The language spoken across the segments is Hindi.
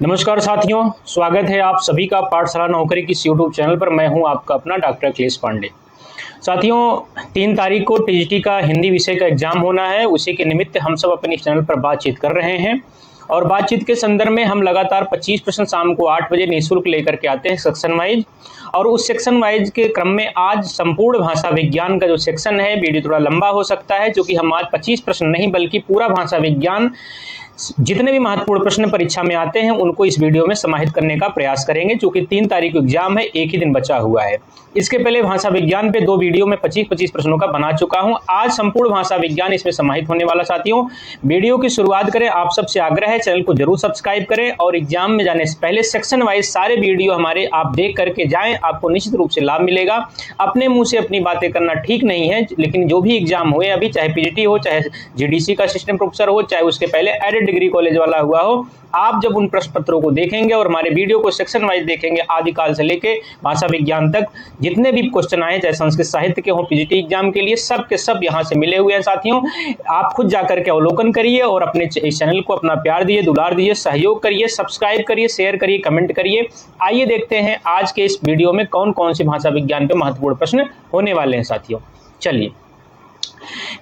नमस्कार साथियों, स्वागत है आप सभी का पाठशाला नौकरी की यूट्यूब चैनल पर। मैं हूं आपका अपना डॉक्टर अखिलेश पांडे। साथियों, 3 तारीख को टीजीटी का हिंदी विषय का एग्जाम होना है। उसी के निमित्त हम सब अपने चैनल पर बातचीत कर रहे हैं और बातचीत के संदर्भ में हम लगातार 25 प्रश्न शाम को 8 बजे निःशुल्क लेकर के आते हैं सेक्शन वाइज। और उस सेक्शन वाइज के क्रम में आज संपूर्ण भाषा विज्ञान का जो सेक्शन है, वीडियो थोड़ा लंबा हो सकता है क्योंकि हम आज 25 प्रश्न नहीं बल्कि पूरा भाषा विज्ञान जितने भी महत्वपूर्ण प्रश्न परीक्षा में आते हैं उनको इस वीडियो में समाहित करने का प्रयास करेंगे, क्योंकि 3 तारीख को एग्जाम है, एक ही दिन बचा हुआ है। इसके पहले भाषा विज्ञान पे 2 वीडियो में 25-25 प्रश्नों का बना चुका हूं। आज संपूर्ण भाषा विज्ञान इसमें समाहित होने वाला। साथियों, वीडियो की शुरुआत करें, आप सबसे आग्रह है चैनल को जरूर सब्सक्राइब करें और एग्जाम में जाने से पहले सेक्शन वाइज सारे वीडियो हमारे आप देख करके जाएं, आपको निश्चित रूप से लाभ मिलेगा। अपने मुंह से अपनी बातें करना ठीक नहीं है, लेकिन जो भी एग्जाम हुए अभी, चाहे पीजीटी हो, चाहे जीडीसी का असिस्टेंट प्रोफेसर हो, चाहे उसके पहले एडेड डिग्री कॉलेज वाला हुआ हो, आप जब उन प्रश्न पत्रों को देखेंगे और हमारे वीडियो को सेक्शन वाइज देखेंगे, आदिकाल से लेके भाषा विज्ञान तक जितने भी क्वेश्चन आए, चाहे संस्कृत साहित्य के हो पीजीटी एग्जाम के लिए, सब के सब यहां से मिले हुए हैं। साथियों, आप खुद जाकर के अवलोकन करिए और अपने इस चैनल को अपना प्यार दिए, दुलार दिए, सहयोग करिए, सब्सक्राइब करिए, शेयर करिए, कमेंट करिए। आइए देखते हैं आज के इस वीडियो में कौन कौन से भाषा विज्ञान पे महत्वपूर्ण प्रश्न होने वाले हैं। साथियों, चलिए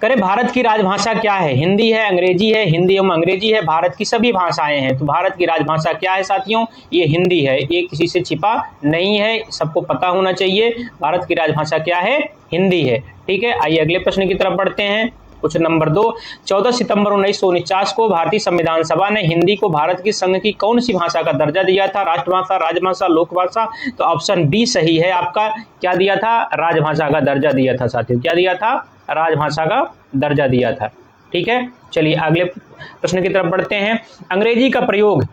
करें। भारत की राजभाषा क्या है? हिंदी है, अंग्रेजी है, हिंदी एवं अंग्रेजी है, भारत की सभी भाषाएं हैं। तो भारत की राजभाषा क्या है साथियों? ये हिंदी है, ये किसी से छिपा नहीं है, सबको पता होना चाहिए। भारत की राजभाषा क्या है? हिंदी है। ठीक है, आइए अगले प्रश्न की तरफ बढ़ते हैं। क्वेश्चन नंबर 2, 14 सितंबर 1949 को भारतीय संविधान सभा ने हिंदी को भारत की संघ की कौन सी भाषा का दर्जा दिया था? राष्ट्रभाषा, राजभाषा, लोकभाषा? तो ऑप्शन बी सही है आपका। क्या दिया था? राजभाषा का दर्जा दिया था साथियों। क्या दिया था? राजभाषा का दर्जा दिया था। ठीक है, चलिए अगले प्रश्न की तरफ बढ़ते हैं। अंग्रेजी का प्रयोग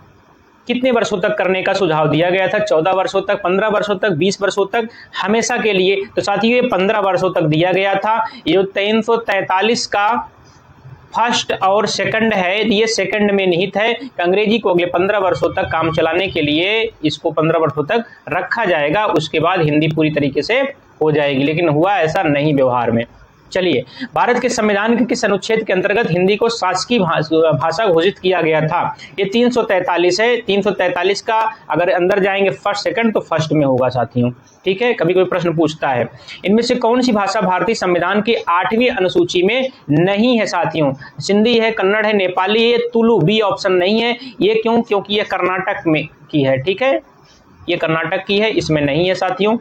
कितने वर्षों तक करने का सुझाव दिया गया था? 14 वर्षों तक, 15 वर्षों तक, 20 वर्षों तक, हमेशा के लिए? तो साथियों, ये 15 वर्षों तक दिया गया था। ये 343 का फर्स्ट और सेकंड है, ये सेकंड में निहित है कि अंग्रेजी को अगले 15 वर्षों तक काम चलाने के लिए इसको 15 वर्षों तक रखा जाएगा, उसके बाद हिंदी पूरी तरीके से हो जाएगी। लेकिन हुआ ऐसा नहीं व्यवहार में। चलिए, भारत के संविधान के किस अनुच्छेद के अंतर्गत हिंदी को शासकीय भाषा घोषित किया गया था? ये 343 है। 343 का अगर अंदर जाएंगे फर्स्ट सेकंड तो फर्स्ट में होगा साथियों। ठीक है, कभी कोई प्रश्न पूछता है इनमें से कौन सी भाषा भारतीय संविधान की 8वीं अनुसूची में नहीं है साथियों? सिंधी है, कन्नड़ है, नेपाली है, तुलु? बी ऑप्शन नहीं है। ये क्यों? क्योंकि ये कर्नाटक में की है। ठीक है, ये कर्नाटक की है, इसमें नहीं है साथियों।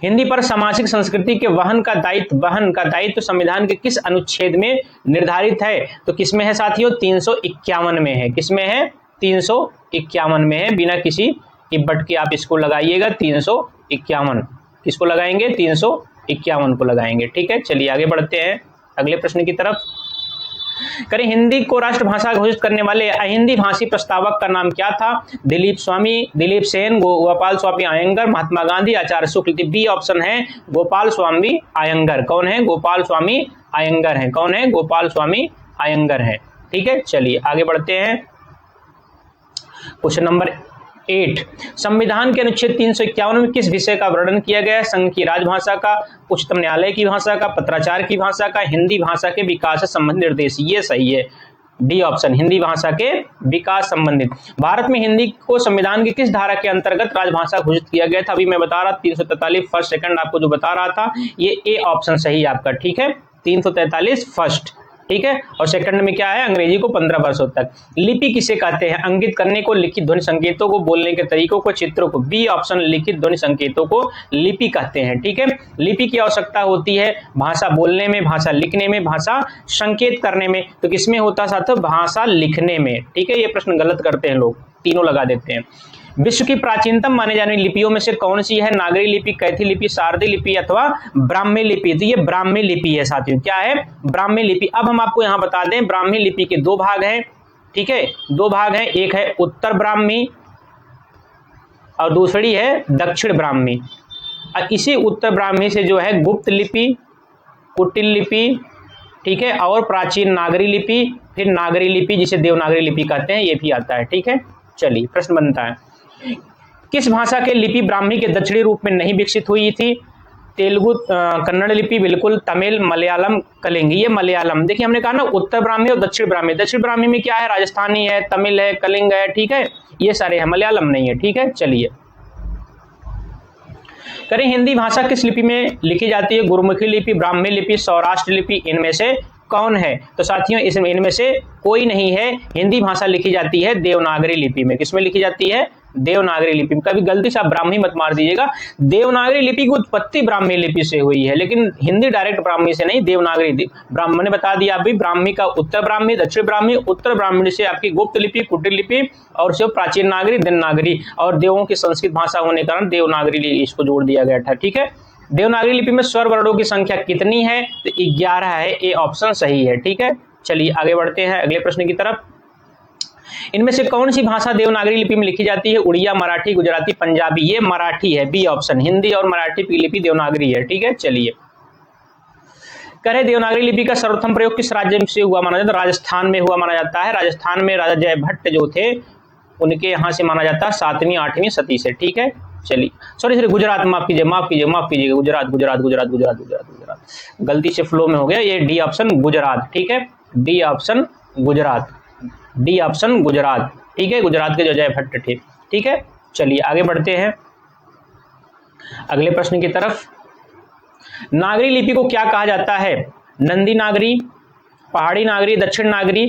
हिंदी पर सामाजिक संस्कृति के वहन का दायित्व संविधान के किस अनुच्छेद में निर्धारित है? तो किसमें है साथियों? 351 में है। किसमें है? 351 में है। बिना किसी इब्बट के आप इसको लगाइएगा, 351। किसको लगाएंगे? 351 को लगाएंगे। ठीक है, चलिए आगे बढ़ते हैं अगले प्रश्न की तरफ। करें, हिंदी को राष्ट्रभाषा घोषित करने वाले अहिंदी भाषी प्रस्तावक का नाम क्या था? दिलीप सेन, गोपाल स्वामी अयंगर, महात्मा गांधी, आचार्य शुक्ल? बी ऑप्शन है गोपाल स्वामी अयंगर। कौन है? गोपाल स्वामी अयंगर है। कौन है? गोपाल स्वामी अयंगर है। ठीक है, चलिए आगे बढ़ते हैं। क्वेश्चन नंबर 8, संविधान के अनुच्छेद 351 में किस विषय का वर्णन किया गया है? संघ की राजभाषा का, उच्चतम न्यायालय की भाषा का, पत्राचार की भाषा का, हिंदी भाषा के विकास से संबंधित निर्देश? ये सही है, डी ऑप्शन, हिंदी भाषा के विकास संबंधित। भारत में हिंदी को संविधान की किस धारा के अंतर्गत राजभाषा घोषित किया गया था? अभी मैं बता रहा 343 फर्स्ट सेकंड आपको जो बता रहा था, ये ए ऑप्शन सही है आपका। ठीक है, 343 फर्स्ट। ठीक है, और सेकंड में क्या है? अंग्रेजी को 15 वर्षों तक। लिपि किसे कहते हैं? अंकित करने को, लिखित ध्वनि संकेतों को, बोलने के तरीकों को, चित्रों को? बी ऑप्शन, लिखित ध्वनि संकेतों को लिपि कहते हैं। ठीक है, लिपि की आवश्यकता होती है भाषा बोलने में, भाषा लिखने में, भाषा संकेत करने में। तो किसमें होता साथियों? भाषा लिखने में। ठीक है, ये प्रश्न गलत करते हैं लोग, तीनों लगा देते हैं। विश्व की प्राचीनतम माने जाने वाली लिपियों में से कौन सी है? नागरी लिपि, कैथी लिपि, शारदीय लिपि अथवा ब्राह्मी लिपि? तो ये ब्राह्मी लिपि है साथियों। क्या है? ब्राह्मी लिपि। अब हम आपको यहां बता दें, ब्राह्मी लिपि के 2 भाग हैं। ठीक है, 2 भाग हैं, एक है उत्तर ब्राह्मी और दूसरी है दक्षिण ब्राह्मी। और इसी उत्तर ब्राह्मी से जो है गुप्त लिपि, कुटिल लिपि, ठीक है, और प्राचीन नागरी लिपि, फिर नागरी लिपि जिसे देवनागरी लिपि कहते हैं, ये भी आता है। ठीक है, चलिए प्रश्न बनता है, किस भाषा के लिपि ब्राह्मी के दक्षिणी रूप में नहीं विकसित हुई थी? तेलुगु, कन्नड़ लिपि बिल्कुल, तमिल, मलयालम, कलिंग, ये मलयालम। देखिए हमने कहा ना उत्तर ब्राह्मी और दक्षिण ब्राह्मी, दक्षिण ब्राह्मी में क्या है, राजस्थानी है, तमिल है, कलिंग है, ठीक है, ये सारे हैं, मलयालम नहीं है, ठीक है। चलिए करें, हिंदी भाषा किस लिपि में लिखी जाती है, गुरुमुखी लिपि, ब्राह्मी लिपि, सौराष्ट्र लिपि, इनमें से कौन है? तो साथियों इसमें इनमें से कोई नहीं है, हिंदी भाषा लिखी जाती है देवनागरी लिपि में। किसमें लिखी जाती है? देवनागरी लिपि में। कभी गलती से आप ब्राह्मी मत मार दीजिएगा, देवनागरी लिपि की उत्पत्ति ब्राह्मी लिपि से हुई है, लेकिन हिंदी डायरेक्ट ब्राह्मी से नहीं, देवनागरी। ब्राह्मण ने बता दिया अभी, ब्राह्मी का उत्तर ब्राह्मी, दक्षिण ब्राह्मी, उत्तर ब्राह्मणी से आपकी गुप्त लिपि, कुटिल लिपि, और जो प्राचीन नागरी, देवनागरी, और देवों की संस्कृत भाषा होने के कारण देवनागरी इसको जोड़ दिया गया था, ठीक है। देवनागरी लिपि में स्वर वर्णों की संख्या कितनी है? तो 11 है, ए ऑप्शन सही है, ठीक है। चलिए आगे बढ़ते हैं अगले प्रश्न की तरफ। इनमें से कौन सी भाषा देवनागरी लिपि में लिखी जाती है? उड़िया, मराठी, गुजराती, पंजाबी। ये मराठी है, बी ऑप्शन। हिंदी और मराठी की लिपि देवनागरी है, ठीक है। चलिए करें, देवनागरी लिपि का सर्वप्रथम प्रयोग किस राज्य से हुआ माना जाता है? राजस्थान में हुआ माना जाता है। राजस्थान में राजा जयभट्ट जो थे उनके यहाँ से माना जाता है 7वीं 8वीं सदी से, ठीक है। चलिए सॉरी गुजरात, माफ कीजिएगा, गुजरात, गलती से फ्लो में हो गया, ये डी ऑप्शन गुजरात, ठीक है। डी ऑप्शन गुजरात, ठीक है, गुजरात के जो जयभट्ट थे, ठीक है। चलिए आगे बढ़ते हैं अगले प्रश्न की तरफ। नागरी लिपि को क्या कहा जाता है? नंदी नागरी, पहाड़ी नागरी, दक्षिण नागरी,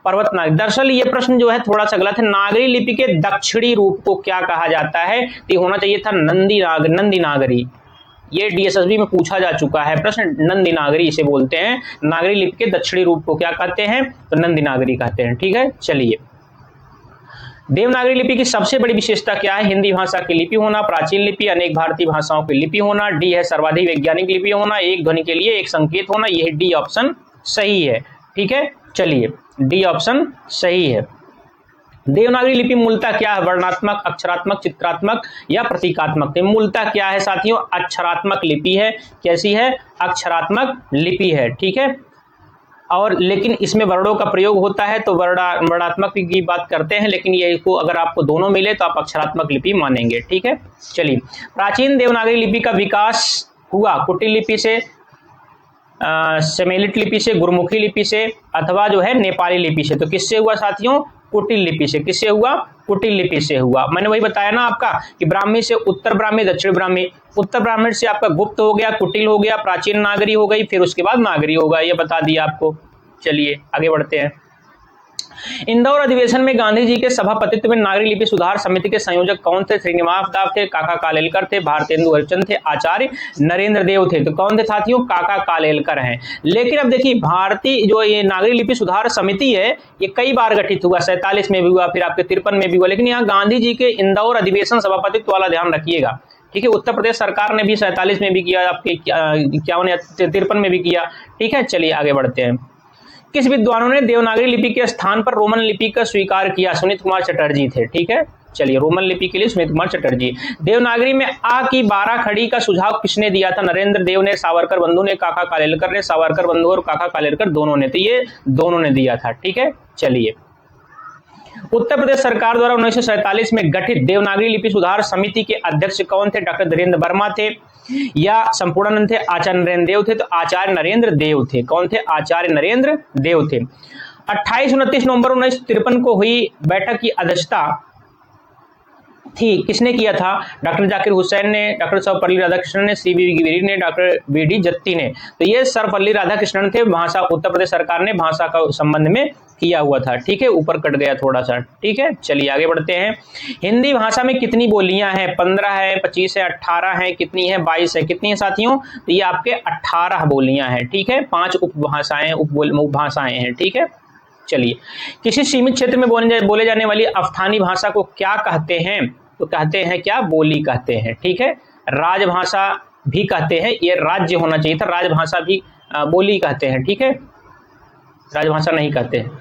पर्वत नागरी। दरअसल ये प्रश्न जो है थोड़ा सा गलत है। नागरी लिपि के दक्षिणी रूप को क्या कहा जाता है? तो होना चाहिए था नंदी नागरी। ये डीएसएसबी में पूछा जा चुका है प्रश्न, नंदी नागरी इसे बोलते हैं। नागरी लिपि के दक्षिणी रूप को क्या कहते हैं? तो नंदी नागरी कहते हैं, ठीक है। चलिए देवनागरी लिपि की सबसे बड़ी विशेषता क्या है? हिंदी भाषा की लिपि होना, प्राचीन लिपि, अनेक भारतीय भाषाओं की लिपि होना, डी है सर्वाधिक वैज्ञानिक लिपि होना, एक ध्वनि के लिए एक संकेत होना। यह डी ऑप्शन सही है, ठीक है। चलिए डी ऑप्शन सही है। देवनागरी लिपि मूलतः क्या है? वर्णात्मक, अक्षरात्मक, चित्रात्मक या प्रतीकात्मक? तो मूलतः क्या है साथियों? अक्षरात्मक लिपि है। कैसी है? अक्षरात्मक लिपि है, ठीक है। और लेकिन इसमें वर्णों का प्रयोग होता है तो वर्णात्मक की बात करते हैं, लेकिन ये को अगर आपको दोनों मिले तो आप अक्षरात्मक लिपि मानेंगे, ठीक है। चलिए प्राचीन देवनागरी लिपि का विकास हुआ कुटिल लिपि से, सेमेलिट लिपि से, गुरुमुखी लिपि से, अथवा जो है नेपाली लिपि से। तो किससे हुआ साथियों? कुटिल लिपि से। किससे हुआ? कुटिल लिपि से हुआ। मैंने वही बताया ना आपका कि ब्राह्मी से उत्तर ब्राह्मी, दक्षिण ब्राह्मी। उत्तर ब्राह्मण से आपका गुप्त हो गया, कुटिल हो गया, प्राचीन नागरी हो गई, फिर उसके बाद नागरी होगा, ये बता दिया आपको। चलिए आगे बढ़ते हैं। इंदौर अधिवेशन में गांधी जी के सभापतित्व में नागरी लिपि सुधार समिति के संयोजक कौन थे? श्रीनिवास दास थे, काका कालेलकर थे, भारतेंदु हरिश्चंद्र थे, आचार्य नरेंद्र देव थे। तो कौन थे साथियों? काका कालेलकर हैं। लेकिन अब देखिए भारतीय जो ये नागरी लिपि सुधार समिति है ये कई बार गठित हुआ, 47 में भी हुआ, फिर आपके 53 में भी हुआ, लेकिन यहाँ गांधी जी के इंदौर अधिवेशन सभापतित्व वाला ध्यान रखिएगा, ठीक है। उत्तर प्रदेश सरकार ने भी 47 में भी किया, आपके 51 या 53 में भी किया, ठीक है। चलिए आगे बढ़ते हैं। किस विद्वानों ने देवनागरी लिपि के स्थान पर रोमन लिपि का स्वीकार किया? सुनीत कुमार चटर्जी थे, ठीक है। चलिए रोमन लिपि के लिए सुनीत कुमार चटर्जी। देवनागरी में आ की 12 खड़ी का सुझाव किसने दिया था? नरेंद्र देव ने, सावरकर बंधु ने, काका कालेलकर ने। सावरकर बंधु और काका कालेलकर दोनों ने, तो ये दोनों ने दिया था, ठीक है। चलिए उत्तर प्रदेश सरकार द्वारा 1947 में गठित देवनागरी लिपि सुधार समिति के अध्यक्ष कौन थे? डॉक्टर धीरेन्द्र वर्मा थे या संपूर्णानंद थे, आचार्य नरेंद्र देव थे? तो आचार्य नरेंद्र देव थे। कौन थे? आचार्य नरेंद्र देव थे। 28-29 नवंबर 1953 को हुई बैठक की अध्यक्षता थी किसने किया था? डॉक्टर जाकिर हुसैन ने, डॉक्टर सर्वपल्ली राधाकृष्णन ने, सी वी गिरी ने, डॉक्टर बी डी जत्ती ने। तो ये सर्वपल्ली राधाकृष्णन थे। भाषा उत्तर प्रदेश सरकार ने भाषा का संबंध में किया हुआ था, ठीक है। ऊपर कट गया थोड़ा सा, ठीक है। चलिए आगे बढ़ते हैं। हिंदी भाषा में कितनी बोलियां हैं? 15 है, 25 है, 18 है, कितनी है? 22 है। कितनी है साथियों? तो ये आपके 18 बोलियां हैं, ठीक है। 5 उपभाषाएं, उपभाषाएं हैं, ठीक है। चलिए किसी सीमित क्षेत्र में बोले जाने वाली अफथानी भाषा को क्या कहते हैं? तो कहते हैं क्या? बोली कहते हैं, ठीक है। राजभाषा भी कहते हैं, ये राज्य होना चाहिए था, राजभाषा भी बोली कहते हैं, ठीक है। राजभाषा नहीं कहते हैं।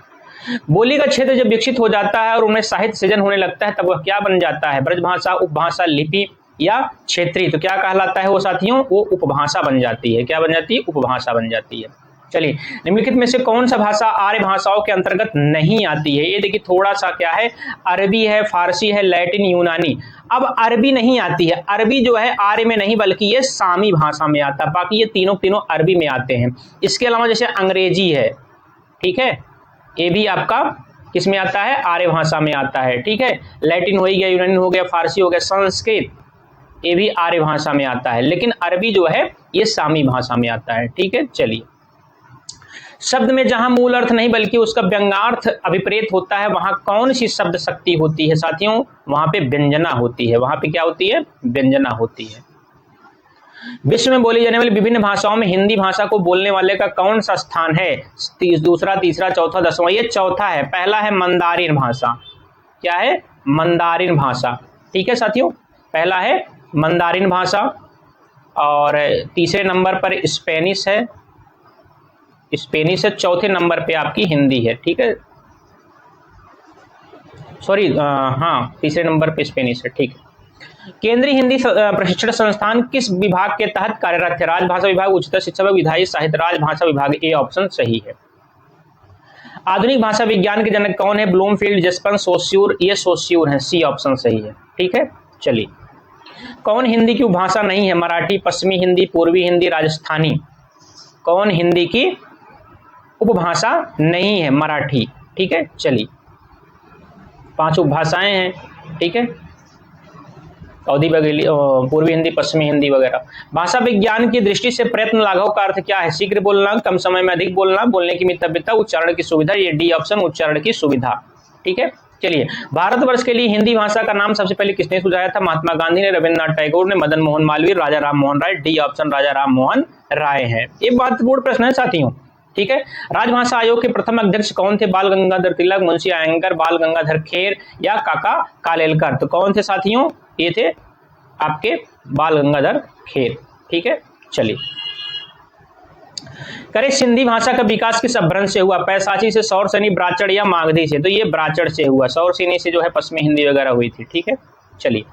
बोली का क्षेत्र जब विकसित हो जाता है और उनमें साहित्य सृजन होने लगता है तब वह क्या बन जाता है? ब्रजभाषा, उपभाषा, लिपि या क्षेत्रीय? तो क्या कहलाता है वो साथियों? वो उपभाषा बन जाती है। क्या बन जाती है? उपभाषा बन जाती है। चलिए निम्नलिखित में से कौन सा भाषा आर्य भाषाओं के अंतर्गत नहीं आती है? ये देखिए थोड़ा सा क्या है, अरबी है, फारसी है, लैटिन, यूनानी। अब अरबी नहीं आती है, अरबी जो है आर्य में नहीं बल्कि ये सामी भाषा में आता है, बाकी ये तीनों अरबी में आते हैं। इसके अलावा जैसे अंग्रेजी है, ठीक है, ये भी आपका किस में आता है, आर्य भाषा में आता है, ठीक है। लैटिन हो गया, यूनानी हो गया, फारसी हो गया, संस्कृत, ये भी आर्य भाषा में आता है, लेकिन अरबी जो है ये सामी भाषा में आता है, ठीक है। चलिए, शब्द में जहां मूल अर्थ नहीं बल्कि उसका व्यंग्यार्थ अभिप्रेत होता है, वहां कौन सी शब्द शक्ति होती है साथियों, वहां पे व्यंजना होती है, वहां पे क्या होती है, व्यंजना होती है। विश्व में बोली जाने वाली विभिन्न भाषाओं में हिंदी भाषा को बोलने वाले का कौन सा स्थान है, दूसरा, तीसरा, चौथा, दसवां, ये चौथा है। पहला है मंदारिन भाषा, क्या है, मंदारिन भाषा, ठीक है साथियों, पहला है मंदारिन भाषा, और तीसरे नंबर पर स्पेनिश है, स्पेनिश है, चौथे नंबर पे आपकी हिंदी है, ठीक है, सॉरी, हाँ, तीसरे नंबर पे स्पेनिश है, ठीक है। केंद्रीय हिंदी प्रशिक्षण संस्थान किस विभाग के तहत कार्यरत है, राजभाषा विभाग, उच्चतर शिक्षा विभाग, विधायी साहित्य, राजभाषा विभाग, ए ऑप्शन सही है। आधुनिक भाषा विज्ञान के जनक कौन है, ब्लूमफील्ड, जसपन, सोस्यूर, ये सोस्यूर है, सी ऑप्शन सही है, ठीक है। चलिए, कौन हिंदी की उपभाषा नहीं है, मराठी, पश्चिमी हिंदी, पूर्वी हिंदी, राजस्थानी, कौन हिंदी की उपभाषा नहीं है, मराठी, ठीक है। चलिए, 5 उपभाषाएं हैं, ठीक है, अवधी बघेली, पूर्वी हिंदी, पश्चिमी हिंदी वगैरह। भाषा विज्ञान की दृष्टि से प्रयत्न लाघव का अर्थ क्या है, शीघ्र बोलना, कम समय में अधिक बोलना, बोलने की मितव्यता, उच्चारण की सुविधा, ये डी ऑप्शन उच्चारण की सुविधा, ठीक है। चलिए, भारतवर्ष के लिए हिंदी भाषा का नाम सबसे पहले किसने सुझाया था, महात्मा गांधी ने, रविन्द्रनाथ टैगोर ने, मदन मोहन मालवीय, राजा राम मोहन राय, डी ऑप्शन राजा राम मोहन राय है। ये महत्वपूर्ण प्रश्न है साथियों, ठीक है। राजभाषा आयोग के प्रथम अध्यक्ष कौन थे, बाल गंगाधर तिलक, मुंशी अयंगर, बाल गंगाधर खेर या काका कालेलकर, तो कौन थे साथियों, ये थे आपके बाल गंगाधर खेर, ठीक है। चलिए, करे सिंधी भाषा का विकास किस अपभ्रंश से हुआ, पैसाची से, सौरसेनी, ब्राचड़ या मागधी से, तो ये ब्राचड़ से हुआ, सौरसेनी से जो है पश्चिमी हिंदी वगैरह हुई थी, ठीक है। चलिए,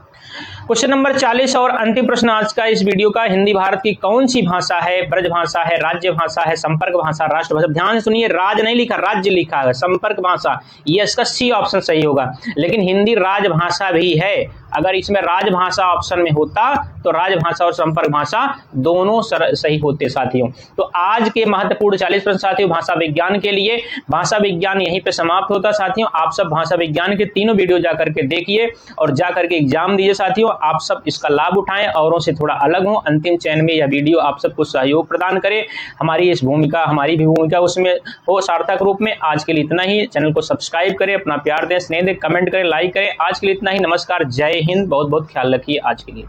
क्वेश्चन नंबर 40 और अंतिम प्रश्न आज का इस वीडियो का, हिंदी भारत की कौन सी भाषा है, ब्रज भाषा है, राज्य भाषा है, संपर्क भाषा, राष्ट्रभाषा, ध्यान से सुनिए, राज नहीं लिखा, राज्य लिखा है, संपर्क भाषा, ये इसका सी ऑप्शन सही होगा, लेकिन हिंदी राजभाषा भी है, अगर इसमें राजभाषा ऑप्शन में होता तो राजभाषा और संपर्क भाषा दोनों सही होते साथियों। तो आज के महत्वपूर्ण 40 प्रश्न साथियों भाषा विज्ञान के लिए, भाषा विज्ञान यहीं पे समाप्त होता साथियों। आप सब भाषा विज्ञान के तीनों वीडियो जाकर के देखिए और जाकर के एग्जाम दीजिए साथियों, आप सब इसका लाभ उठाएं, औरों से थोड़ा अलग हो, अंतिम चयन में यह वीडियो आप सबको सहयोग प्रदान करे, हमारी इस भूमिका, हमारी भी भूमिका उसमें हो सार्थक रूप में। आज के लिए इतना ही, चैनल को सब्सक्राइब करें, अपना प्यार दें, स्नेह दें, कमेंट करें, लाइक करें। आज के लिए इतना ही, नमस्कार, जय हिंद, बहुत बहुत ख्याल रखिए आज के लिए।